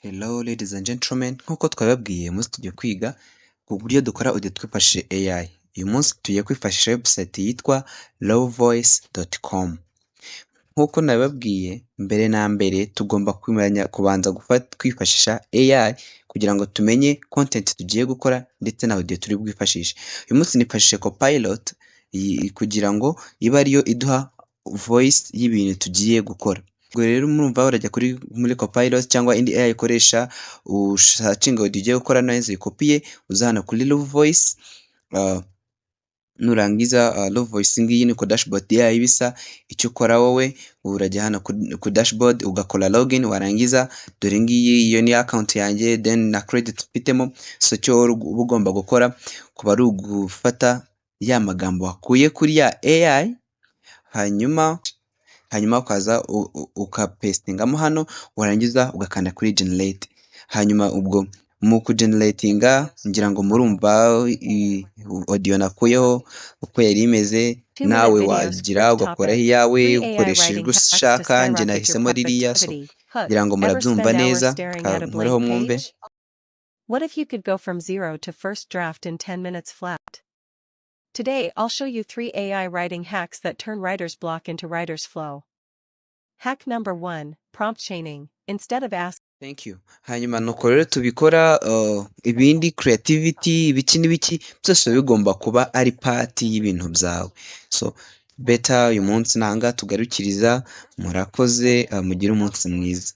Hello ladies and gentlemen, nk'uko twababwiye umunsi tugiye kwiga uburyo dukora audio twifashishije AI. Uyu munsi tugiye kwifashisha website yitwa lowvoice.com. Nk'uko nabibabwiye mbere na mbere tugomba kubanza kwifashisha AI kugira ngo tumenye content tugiye gukora ndetse na audio turi bwifashishe. Uyu munsi nifashishije Copilot kugira ngo ibe ariyo iduha voice y'ibintu tugiye gukora. Ubwo rero murumva urajya muri Copilot cyangwa indi AI ikoresha usearching audio ugiye gukora neza uyikopiye uza hano kuri Low Voice, nurangiza Low Voice ngiyi niko dashboard yayo bisa. Icyo ukora wowe urajya hano ku dashboard ugakora login, warangiza dore ngiyi iyo ni account yanjye then na credit mfitemo. So cyo ugomba gukora kuba ari ugufata ya magambo wakuye kuri ya AI hanyuma ukaza ukapestingamo hano, warangiza ugakanda kuri generate. Hanyuma ubwo mu kugeneratinga ngira ngo murumva audio nakuyeho uko yari imeze, nawe wagira ugakoraho iyawe ukoresheje urwo ushaka. Njye nahisemo ririya, so ngira ngo murabyumva neza, nkoreho mwumve. What if you could go from zero to first draft in 10 minutes flat? Today, I'll show you 3 AI writing hacks that turn writer's block into writer's flow. Hack number 1, prompt chaining. Instead of asking, Thank you. Hanyuma nuko rero tubikora, ibindi creativity ibiki n'ibiki byose bigomba kuba ari part y'ibintu byawe. So better uyu munsi nanga tugarukiriza. Murakoze, mugire umunsi mwiza.